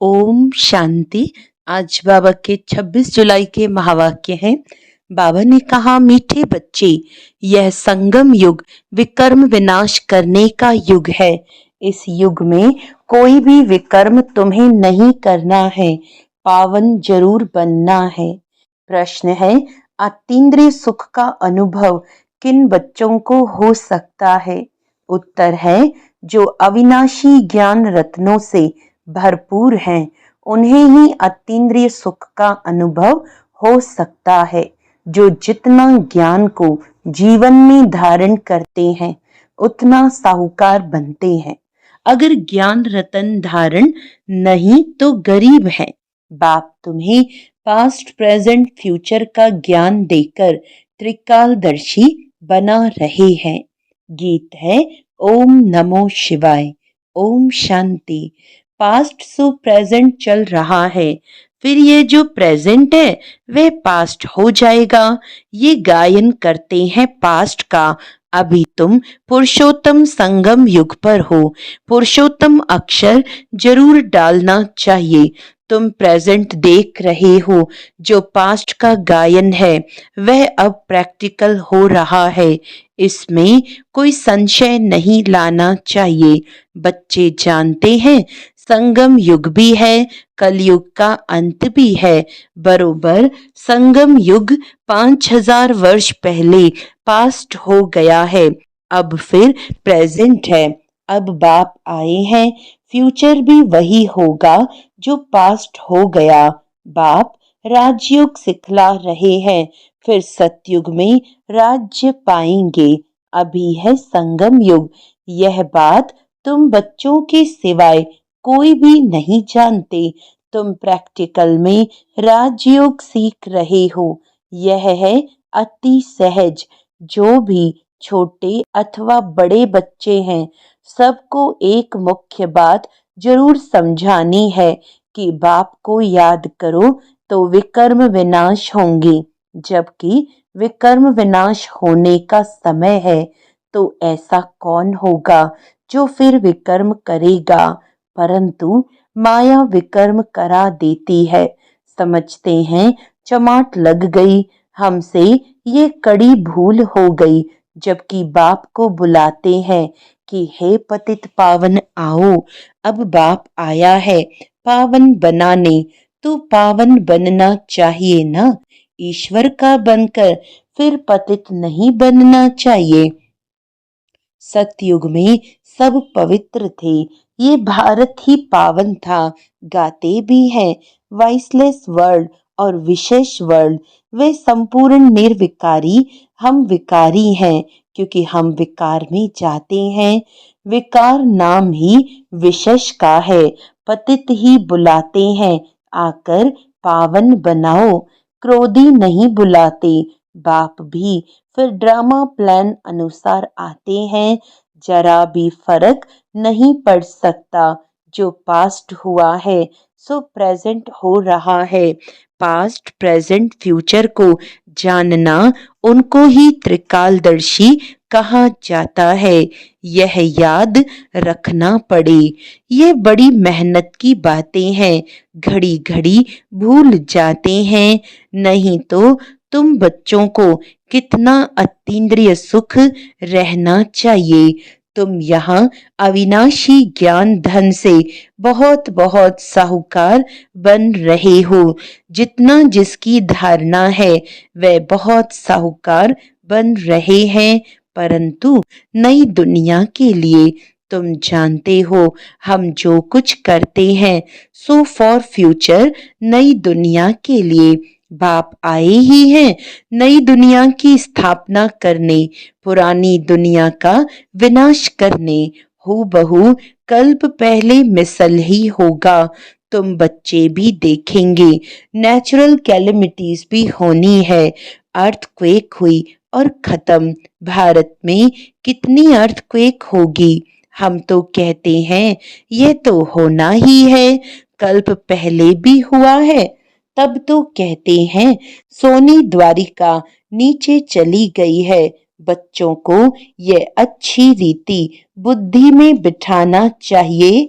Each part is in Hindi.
ओम शांति। आज बाबा के 26 जुलाई के महावाक्य हैं। बाबा ने कहा, मीठे बच्चे, यह संगम युग विकर्म विनाश करने का युग है। इस युग में कोई भी विकर्म तुम्हें नहीं करना है, पावन जरूर बनना है। प्रश्न है, अतीन्द्रिय सुख का अनुभव किन बच्चों को हो सकता है? उत्तर है, जो अविनाशी ज्ञान रत्नों से भरपूर हैं, उन्हें ही अतीन्द्रिय सुख का अनुभव हो सकता है। जो जितना ज्ञान को जीवन में धारण करते हैं, उतना साहूकार बनते हैं। अगर ज्ञान रतन धारण नहीं तो गरीब है। बाप तुम्हें पास्ट, प्रेजेंट, फ्यूचर का ज्ञान देकर त्रिकालदर्शी बना रहे हैं। गीत है, ओम नमो शिवाय। Om Shanti. Past so present चल रहा है, फिर ये जो प्रेजेंट है वह पास्ट हो जाएगा। ये गायन करते हैं पास्ट का। अभी तुम पुरुषोत्तम संगम युग पर हो। पुरुषोत्तम अक्षर जरूर डालना चाहिए। तुम प्रेजेंट देख रहे हो, जो पास्ट का गायन है वह अब प्रैक्टिकल हो रहा है। इसमें कोई संशय नहीं लाना चाहिए। बच्चे जानते हैं, संगम युग भी है, कलयुग का अंत भी है। बरोबर संगम युग 5000 वर्ष पहले पास्ट हो गया है, अब फिर प्रेजेंट है। अब बाप आए हैं, फ्यूचर भी वही होगा जो पास्ट हो गया। बाप राजयोग सिखला रहे हैं, फिर सतयुग में राज्य पाएंगे। अभी है संगम युग। यह बात तुम बच्चों के सिवाय कोई भी नहीं जानते। तुम प्रैक्टिकल में राजयोग सीख रहे हो। यह है अति सहज। जो भी छोटे अथवा बड़े बच्चे हैं, सबको एक मुख्य बात जरूर समझानी है कि बाप को याद करो तो विकर्म विनाश होंगे। जबकि विकर्म विनाश होने का समय है, तो ऐसा कौन होगा जो फिर विकर्म करेगा? परंतु माया विकर्म करा देती है। समझते हैं चमाट लग गई, हमसे ये कड़ी भूल हो गई। जबकि बाप को बुलाते हैं कि हे पतित पावन आओ। अब बाप आया है पावन बनाने, तो पावन बनना चाहिए ना। ईश्वर का बनकर फिर पतित नहीं बनना चाहिए। सतयुग में सब पवित्र थे, ये भारत ही पावन था। गाते भी हैं, वाइसलेस वर्ल्ड और विशेष वर्ल्ड। वे संपूर्ण निर्विकारी, हम विकारी हैं, क्योंकि हम विकार में जाते हैं। विकार नाम ही विशेष का है। पतित ही बुलाते हैं, आकर पावन बनाओ। क्रोधी नहीं बुलाते। बाप भी फिर ड्रामा प्लान अनुसार आते हैं। जरा भी फर्क नहीं पड़ सकता। जो पास्ट हुआ है सो प्रेजेंट हो रहा है। पास्ट, प्रेजेंट, फ्यूचर को जानना, उनको ही त्रिकालदर्शी कहा जाता है। यह याद रखना पड़े। ये बड़ी मेहनत की बातें हैं, घड़ी घड़ी भूल जाते हैं। नहीं तो तुम बच्चों को कितना अतीन्द्रिय सुख रहना चाहिए। तुम यहाँ अविनाशी ज्ञान धन से बहुत बहुत साहूकार बन रहे हो। जितना जिसकी धारणा है वह बहुत साहूकार बन रहे हैं। परंतु नई दुनिया के लिए तुम जानते हो, हम जो कुछ करते हैं सो फॉर फ्यूचर, नई दुनिया के लिए। बाप आए ही हैं नई दुनिया की स्थापना करने, पुरानी दुनिया का विनाश करने। हूबहू कल्प पहले मिसल ही होगा। तुम बच्चे भी देखेंगे, नेचुरल कैलेमिटीज भी होनी है। अर्थक्वेक हुई और खत्म। भारत में कितनी अर्थक्वेक होगी? हम तो कहते हैं यह तो होना ही है, कल्प पहले भी हुआ है। तब तो कहते हैं सोनी द्वारिका नीचे चली गई है। बच्चों को ये अच्छी रीति बुद्धि में बिठाना चाहिए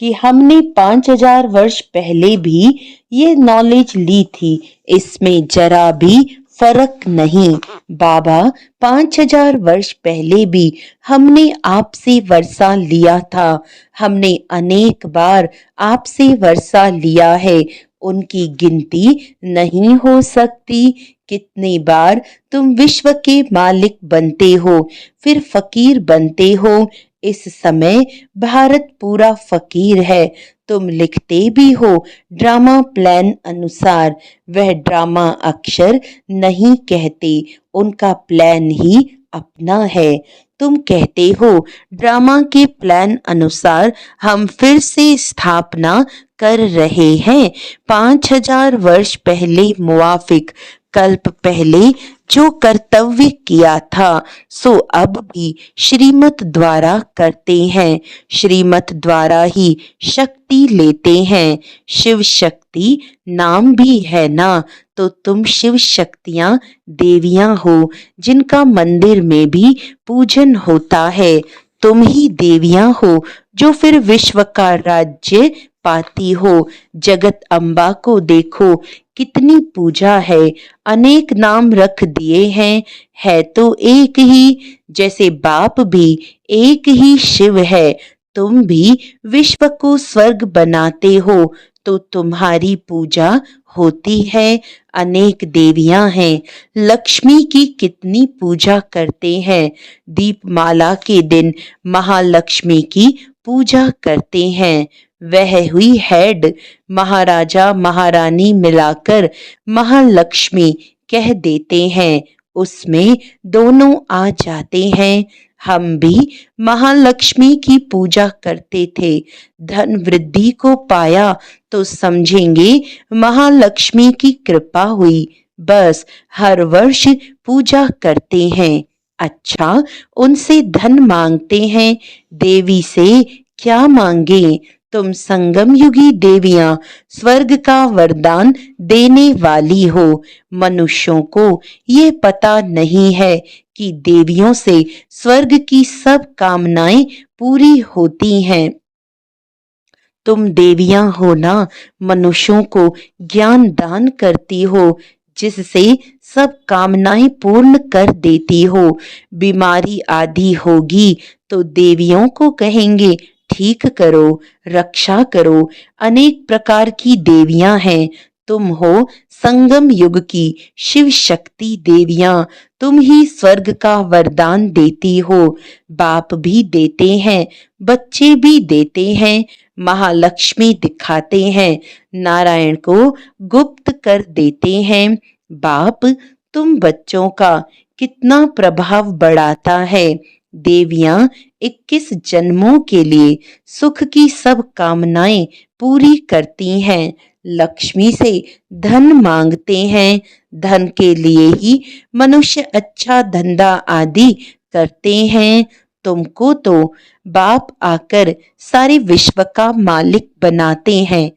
कि हमने 5000 वर्ष पहले भी ये नॉलेज ली थी, इसमें जरा भी फर्क नहीं। बाबा, 5000 वर्ष पहले भी हमने आपसे वर्षा लिया था। हमने अनेक बार आपसे वर्षा लिया है, उनकी गिनती नहीं हो सकती। कितनी बार तुम विश्व के मालिक बनते हो, फिर फकीर बनते हो। इस समय भारत पूरा फकीर है। तुम लिखते भी हो ड्रामा प्लान अनुसार। वह ड्रामा अक्षर नहीं कहते, उनका प्लान ही अपना है। तुम कहते हो ड्रामा के प्लान अनुसार हम फिर से स्थापना कर रहे हैं। 5000 वर्ष पहले मुआफिक कल्प पहले जो कर्तव्य किया था, सो अब भी श्रीमत द्वारा करते हैं। श्रीमत द्वारा ही शक्ति लेते हैं। शिव शक्ति नाम भी है ना, तो तुम शिव शक्तियां देवियां हो, जिनका मंदिर में भी पूजन होता है। तुम ही देवियां हो जो फिर विश्व का राज्य पाती हो। जगत अम्बा को देखो, कितनी पूजा है, अनेक नाम रख दिए हैं, है तो एक ही। जैसे बाप भी एक ही शिव है, तुम भी विश्व को स्वर्ग बनाते हो, तो तुम्हारी पूजा होती है। अनेक देवियां हैं, लक्ष्मी की कितनी पूजा करते हैं। दीपमाला के दिन महालक्ष्मी की पूजा करते हैं। वह हुई हेड, महाराजा महारानी मिलाकर महालक्ष्मी कह देते हैं, उसमें दोनों आ जाते हैं। हम भी महालक्ष्मी की पूजा करते थे। धन वृद्धि को पाया तो समझेंगे महालक्ष्मी की कृपा हुई। बस हर वर्ष पूजा करते हैं। अच्छा, उनसे धन मांगते हैं, देवी से क्या मांगे। तुम संगम युगी देवियां स्वर्ग का वरदान देने वाली हो। मनुष्यों को ये पता नहीं है कि देवियों से स्वर्ग की सब कामनाएं पूरी होती हैं। तुम देवियां हो ना, मनुष्यों को ज्ञान दान करती हो, जिससे सब कामनाएं पूर्ण कर देती हो। बीमारी आदि होगी तो देवियों को कहेंगे ठीक करो, रक्षा करो। अनेक प्रकार की देवियां हैं। तुम हो संगम युग की शिव शक्ति देवियां। तुम ही स्वर्ग का वरदान देती हो। बाप भी देते हैं, बच्चे भी देते हैं। महालक्ष्मी दिखाते हैं, नारायण को गुप्त कर देते हैं। बाप, तुम बच्चों का कितना प्रभाव बढ़ाता है। देवियां 21 जन्मों के लिए सुख की सब कामनाएं पूरी करती हैं। लक्ष्मी से धन मांगते हैं। धन के लिए ही मनुष्य अच्छा धंधा आदि करते हैं। तुमको तो बाप आकर सारे विश्व का मालिक बनाते हैं,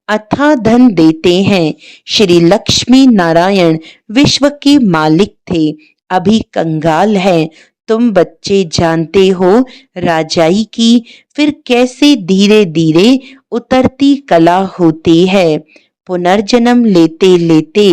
अथाह धन देते हैं। श्री लक्ष्मी नारायण विश्व के मालिक थे, अभी कंगाल है। तुम बच्चे जानते हो राजाई की फिर कैसे धीरे धीरे उतरती कला होती है। पुनर्जन्म लेते लेते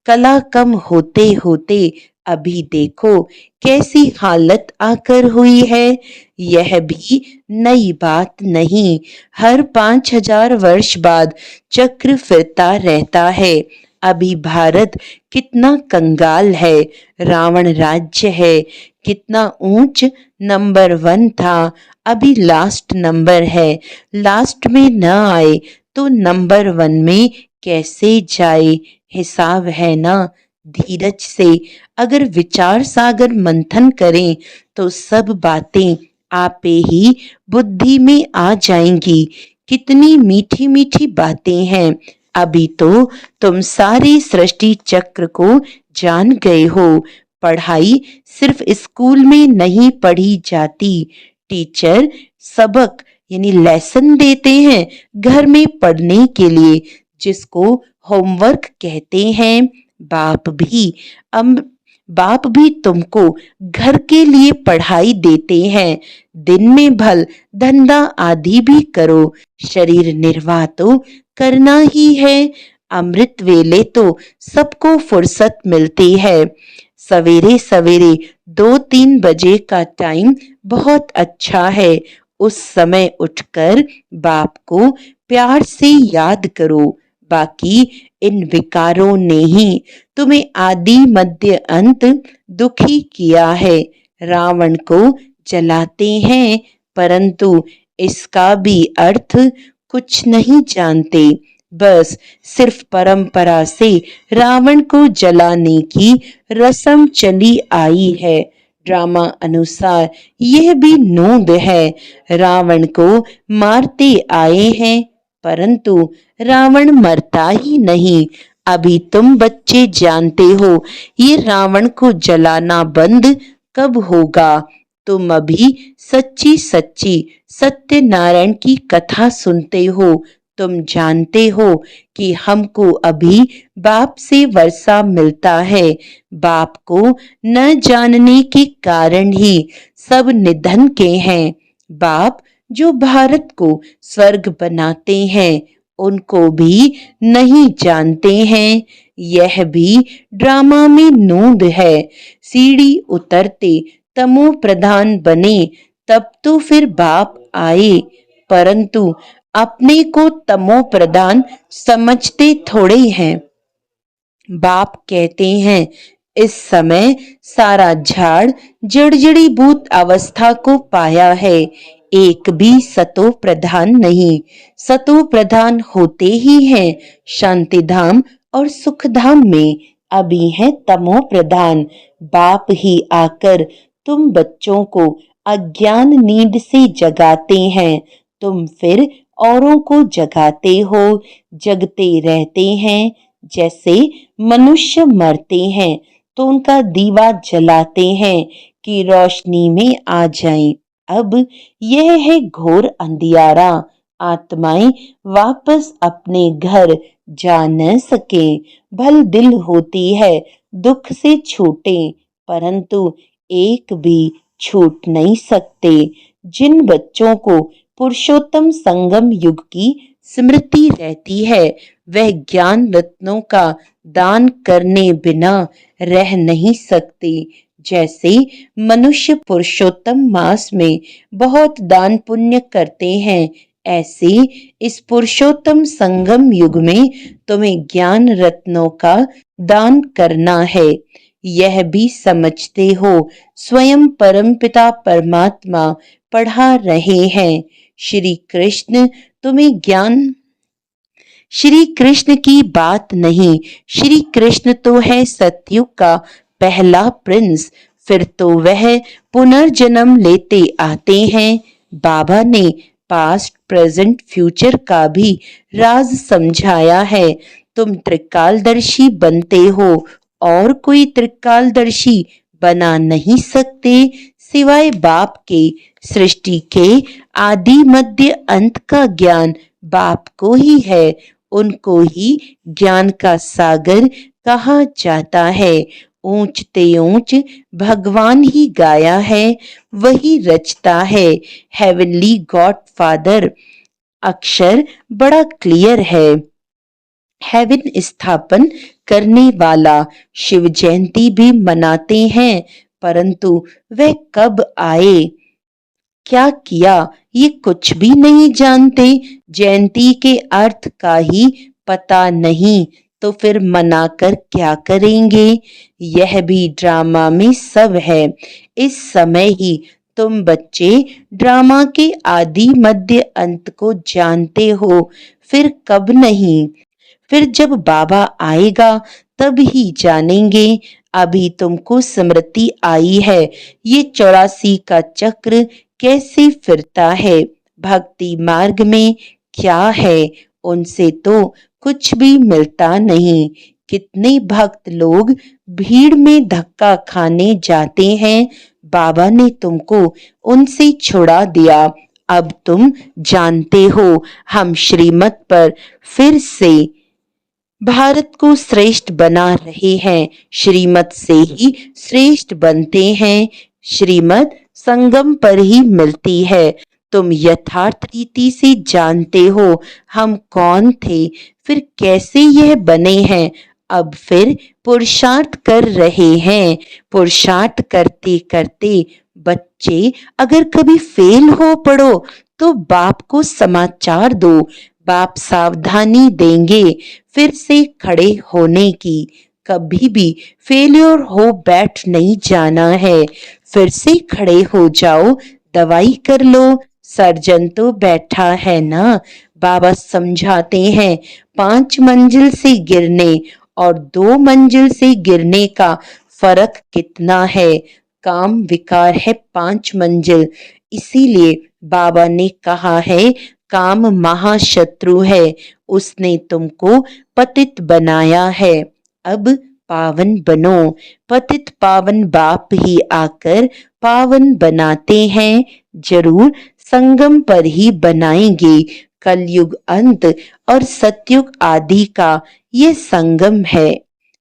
कला कम होते होते अभी देखो कैसी हालत आकर हुई है। यह भी नई बात नहीं, हर 5000 वर्ष बाद चक्र फिरता रहता है। अभी भारत कितना कंगाल है, रावण राज्य है, कितना ऊंच नंबर 1 था, अभी लास्ट नंबर है। लास्ट में न आए तो नंबर 1 में कैसे जाए, हिसाब है ना। धीरज से अगर विचार सागर मंथन करें तो सब बातें आपे ही बुद्धि में आ जाएंगी। कितनी मीठी मीठी बातें हैं। अभी तो तुम सारी सृष्टि चक्र को जान गए हो। पढ़ाई सिर्फ स्कूल में नहीं पढ़ी जाती, टीचर सबक यानी लेसन देते हैं घर में पढ़ने के लिए, जिसको होमवर्क कहते हैं। बाप भी बाप भी तुमको घर के लिए पढ़ाई देते हैं। दिन में भल धंधा आदि भी करो, शरीर निर्वाह तो करना ही है। अमृत वेले तो सबको फुर्सत मिलती है। सवेरे सवेरे 2-3 बजे का टाइम बहुत अच्छा है। उस समय उठकर बाप को प्यार से याद करो। बाकी इन विकारों ने ही तुम्हें आदि मध्य अंत दुखी किया है। रावण को जलाते हैं परंतु इसका भी अर्थ कुछ नहीं जानते। बस सिर्फ परंपरा से रावण को जलाने की रस्म चली आई है। ड्रामा अनुसार यह भी नोंद है। रावण को मारते आए हैं परंतु रावण मरता ही नहीं। अभी तुम बच्चे जानते हो ये रावण को जलाना बंद कब होगा। तुम अभी सच्ची सच्ची सत्यनारायण की कथा सुनते हो। तुम जानते हो कि हमको अभी बाप से वर्षा मिलता है। बाप को न जानने के कारण ही सब निधन के हैं। बाप जो भारत को स्वर्ग बनाते हैं उनको भी नहीं जानते हैं। यह भी ड्रामा में नोंद है। सीढ़ी उतरते तमो प्रधान बने तब तो फिर बाप आए परंतु अपने को तमो प्रधान समझते थोड़े हैं। बाप कहते हैं इस समय सारा झाड़ जड़जड़ी भूत अवस्था को पाया है। एक भी सतो प्रधान नहीं। सतो प्रधान होते ही हैं शांति धाम और सुख धाम में। अभी है तमो प्रधान। बाप ही आकर तुम बच्चों को अज्ञान नींद से जगाते हैं। तुम फिर औरों को जगाते हो। जगते रहते हैं। जैसे मनुष्य मरते हैं तो उनका दीवा जलाते हैं कि रोशनी में आ जाएं। अब यह है घोर अंधियारा। आत्माएं वापस अपने घर जा न सके। भल दिल होती है दुख से छूटे परंतु एक भी छूट नहीं सकते। जिन बच्चों को पुरुषोत्तम संगम युग की स्मृति रहती है वह ज्ञान रत्नों का दान करने बिना रह नहीं सकते। जैसे मनुष्य पुरुषोत्तम मास में बहुत दान पुण्य करते हैं ऐसे इस पुरुषोत्तम संगम युग में तुम्हें ज्ञान रत्नों का दान करना है। यह भी समझते हो स्वयं परमपिता परमात्मा पढ़ा रहे हैं। श्री कृष्ण तुम्हें ज्ञान श्री कृष्ण की बात नहीं। श्री कृष्ण तो है सतयुग का पहला प्रिंस। फिर तो वह पुनर्जन्म लेते आते हैं। बाबा ने पास्ट प्रेजेंट फ्यूचर का भी राज समझाया है। तुम त्रिकालदर्शी बनते हो और कोई त्रिकालदर्शी बना नहीं सकते सिवाय बाप के। सृष्टि के आदि मध्य अंत का ज्ञान बाप को ही है। उनको ही ज्ञान का सागर कहा जाता है। ऊंचते ऊंच भगवान ही गाया है वही रचता है। हेवनली गॉड फादर अक्षर बड़ा क्लियर है। हेवन स्थापन करने वाला शिव जयंती भी मनाते हैं परंतु वह कब आए क्या किया ये कुछ भी नहीं जानते। जयंती के अर्थ का ही पता नहीं तो फिर मनाकर क्या करेंगे। यह भी ड्रामा में सब है। इस समय ही तुम बच्चे ड्रामा के आदि मध्य अंत को जानते हो फिर कब नहीं। फिर जब बाबा आएगा तब ही जानेंगे। अभी तुमको स्मृति आई है ये 84 का चक्र कैसे फिरता है। भक्ति मार्ग में क्या है उनसे तो कुछ भी मिलता नहीं। कितने भक्त लोग भीड़ में धक्का खाने जाते हैं। बाबा ने तुमको उनसे छुड़ा दिया। अब तुम जानते हो हम श्रीमत पर फिर से भारत को श्रेष्ठ बना रहे हैं, श्रीमत से ही श्रेष्ठ बनते हैं। श्रीमत संगम पर ही मिलती है। तुम यथार्थ रीति से जानते हो हम कौन थे, फिर कैसे यह बने हैं। अब फिर पुरुषार्थ कर रहे हैं। पुरुषार्थ करते करते बच्चे अगर कभी फेल हो पड़ो तो बाप को समाचार दो। बाप सावधानी देंगे फिर से खड़े होने की। कभी भी फेल्योर हो बैठ नहीं जाना है। फिर से खड़े हो जाओ, दवाई कर लो। सर्जन तो बैठा है ना। बाबा समझाते हैं 5 मंजिल से गिरने और 2 मंजिल से गिरने का फर्क कितना है। काम विकार है 5 मंजिल। इसीलिए बाबा ने कहा है काम महाशत्रु है। उसने तुमको पतित बनाया है। अब पावन बनो। पतित पावन बाप ही आकर पावन बनाते हैं। जरूर संगम पर ही बनाएंगे। कलयुग अंत और सतयुग आदि का ये संगम है।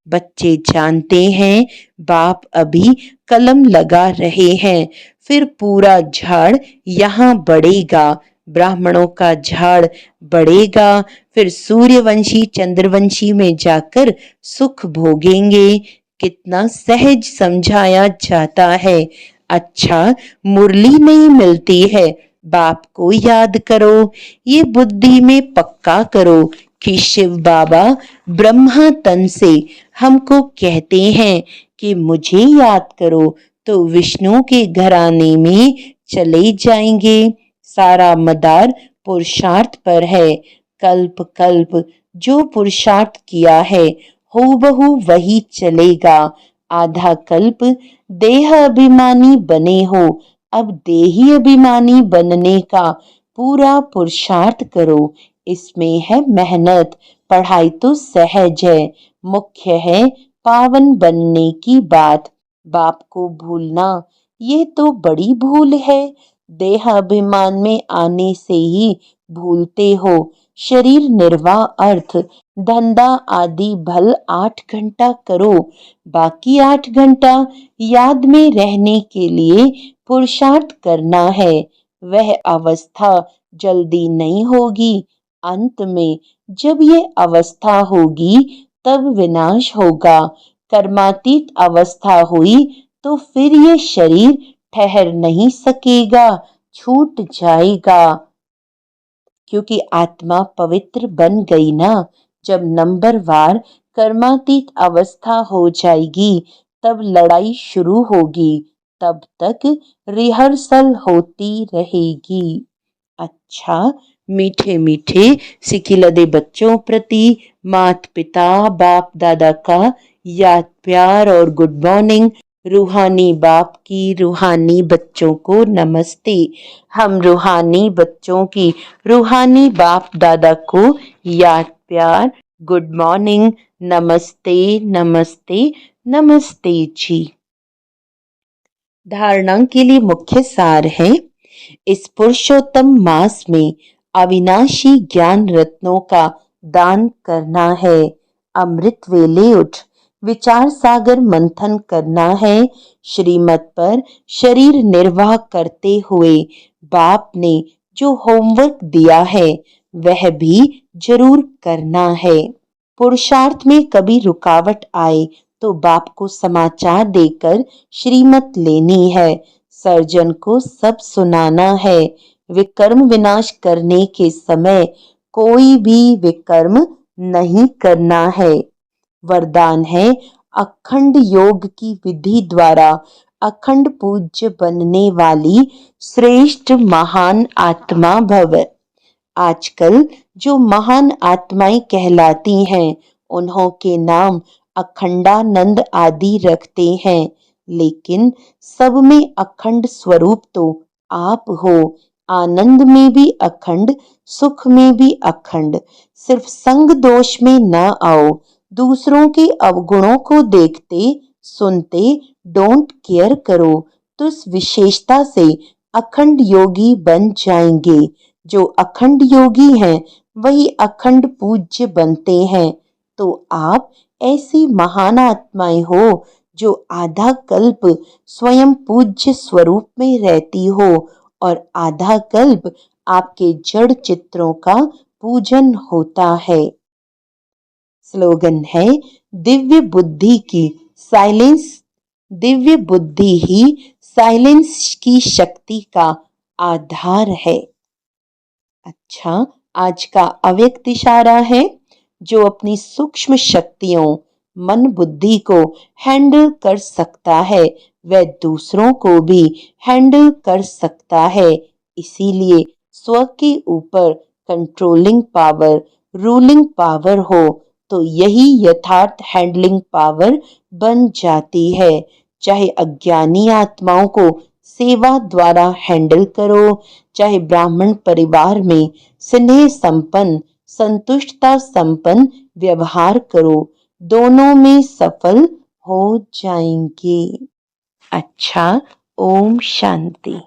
बच्चे जानते हैं बाप अभी कलम लगा रहे हैं, फिर पूरा झाड़ यहाँ बढ़ेगा। ब्राह्मणों का झाड़ बढ़ेगा, फिर सूर्यवंशी चंद्रवंशी में जाकर सुख भोगेंगे। कितना सहज समझाया जाता है। अच्छा, मुरली नहीं मिलती है, बाप को याद करो। ये बुद्धि में पक्का करो कि शिव बाबा ब्रह्मा तन से हमको कहते हैं कि मुझे याद करो तो विष्णु के घराने में चले जाएंगे। सारा मदार पुरुषार्थ पर है। कल्प कल्प जो पुरुषार्थ किया है हूबहू वही चलेगा। आधा कल्प देह अभिमानी बने हो, अब देही अभिमानी बनने का पूरा पुरुषार्थ करो। इसमें है मेहनत। पढ़ाई तो सहज है, मुख्य है पावन बनने की बात। बाप को भूलना ये तो बड़ी भूल है। देह अभिमान में आने से ही भूलते हो। शरीर निर्वाह अर्थ धंधा आदि भल 8 घंटा करो, बाकी 8 घंटा याद में रहने के लिए पुरुषार्थ करना है। वह अवस्था जल्दी नहीं होगी। अंत में जब ये अवस्था होगी तब विनाश होगा। कर्मातीत अवस्था हुई तो फिर ये शरीर ठहर नहीं सकेगा, छूट जाएगा। क्योंकि आत्मा पवित्र बन गई ना। जब नंबरवार कर्मातीत अवस्था हो जाएगी तब लड़ाई शुरू होगी। तब तक रिहर्सल होती रहेगी। अच्छा, मीठे मीठे सिखिलदे बच्चों प्रति माता पिता बाप दादा का याद प्यार और गुड मॉर्निंग। रूहानी बाप की रूहानी बच्चों को नमस्ते। हम रूहानी बच्चों की रूहानी बाप दादा को याद प्यार गुड मॉर्निंग, नमस्ते नमस्ते नमस्ते जी। धारणा के लिए मुख्य सार है। इस पुरुषोत्तम मास में अविनाशी ज्ञान रत्नों का दान करना है। अमृत वेले उठ विचार सागर मंथन करना है। श्रीमत पर शरीर निर्वाह करते हुए बाप ने जो होमवर्क दिया है वह भी जरूर करना है। पुरुषार्थ में कभी रुकावट आए तो बाप को समाचार देकर श्रीमत लेनी है। सर्जन को सब सुनाना है। विकर्म विनाश करने के समय कोई भी विकर्म नहीं करना है। वरदान है अखंड योग की विधि द्वारा अखंड पूज्य बनने वाली श्रेष्ठ महान आत्मा भव। आजकल जो महान आत्माएं कहलाती हैं उन्हों के नाम अखंडानंद आदि रखते हैं, लेकिन सब में अखंड स्वरूप तो आप हो। आनंद में भी अखंड, सुख में भी अखंड। सिर्फ संग दोष में न आओ। दूसरों के अवगुणों को देखते सुनते डोंट केयर करो तो इस विशेषता से अखंड योगी बन जाएंगे। जो अखंड योगी हैं वही अखंड पूज्य बनते हैं। तो आप ऐसी महान आत्माएं हो जो आधा कल्प स्वयं पूज्य स्वरूप में रहती हो और आधा कल्प आपके जड़ चित्रों का पूजन होता है। स्लोगन है, दिव्य बुद्धि की साइलेंस, दिव्य बुद्धि ही साइलेंस की शक्ति का आधार है। अच्छा, आज का अव्यक्त इशारा है, जो अपनी सूक्ष्म शक्तियों मन बुद्धि को हैंडल कर सकता है वह दूसरों को भी हैंडल कर सकता है। इसीलिए स्व के ऊपर कंट्रोलिंग पावर, रूलिंग पावर हो तो यही यथार्थ हैंडलिंग पावर बन जाती है। चाहे अज्ञानी आत्माओं को सेवा द्वारा हैंडल करो, चाहे ब्राह्मण परिवार में स्नेह संपन्न, संतुष्टता संपन्न व्यवहार करो, दोनों में सफल हो जाएंगे। अच्छा, ओम शांति।